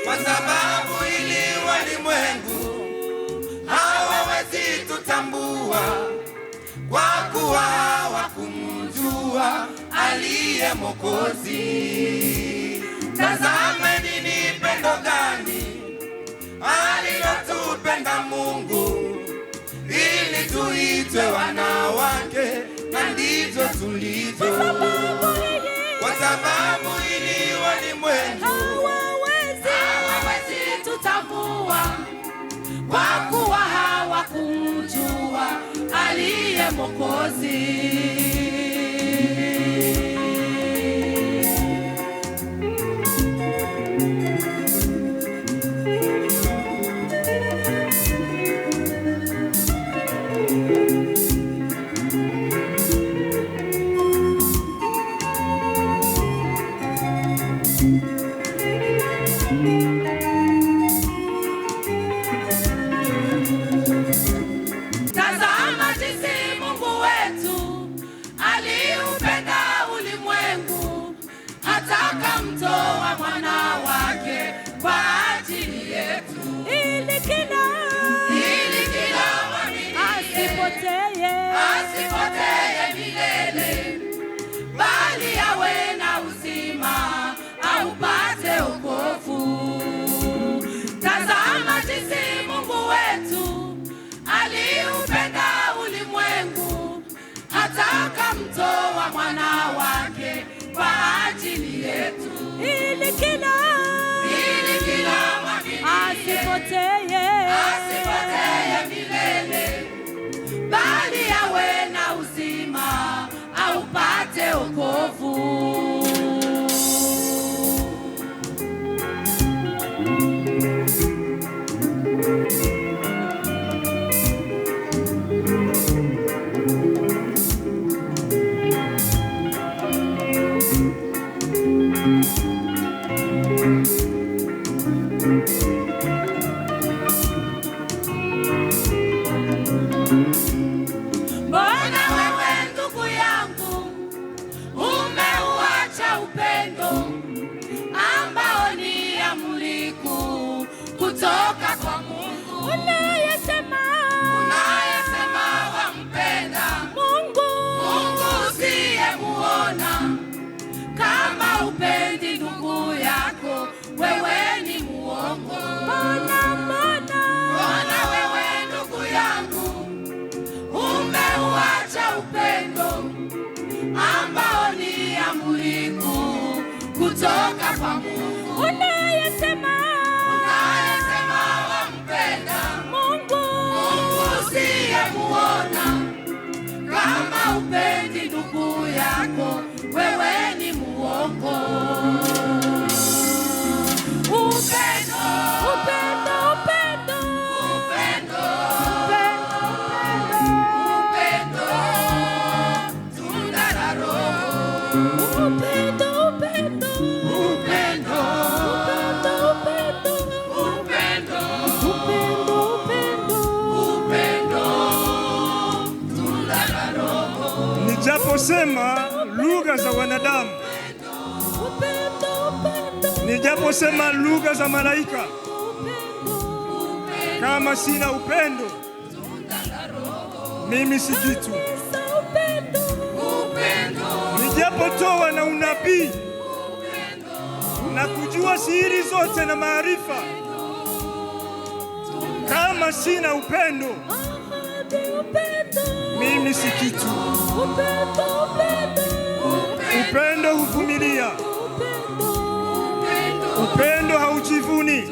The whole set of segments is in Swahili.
Kwa sababu hili walimwengu hawawezi tutambua, kwa kuwa hawakumjua aliye Mwokozi. Tazameni ni pendo gani alilotupenda Mungu, ili tuitwe wana wake, na ndivyo tulivyo. Kwa sababu hili walimwengu hawawezi tutambua, kwa kuwa hawakumjua aliye Mwokozi. Tazama jinsi Mungu wetu aliupenda ulimwengu, hata akamtoa mwana wake kwa ajili yetu, ili kila mwamini asipotee milele, bali awe na uzima, aupate wokovu. Tazama jinsi Mungu wetu aliupenda ulimwengu, hata akamtoa mwana wake kwa ajili yetu, ili kila mwamini asipotee milele, bali awe na uzima, aupate wokovu. Mbona wewe ndugu yangu umeuacha upendo ambao ni amri kuu kutoka kwa Mungu? Unayesema wampenda Mungu usiyemuona. Kama upendi ndugu yako, wewe ni muongo. Mbona wewe ndugu yangu umeuacha upendo ambao ni amri kuu kutoka kwa Mungu? Unayesema wampenda Mungu usiyemuona. Kama upendi ndugu yako, wewe ni muongo. Tunda la Roho. Nijaposema lugha za wanadamu, nijaposema lugha za malaika, kama sina upendo, mimi si kitu. Nijapotoa na unabii na kujua siri zote na maarifa, kama sina upendo, mimi si kitu. Upendo huvumilia, upendo haujivuni,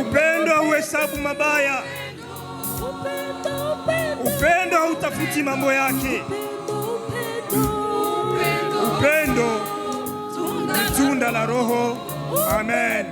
upendo hauhesabu mabaya, upendo hautafuti mambo yake. Upendo ni tunda la Roho. Amen.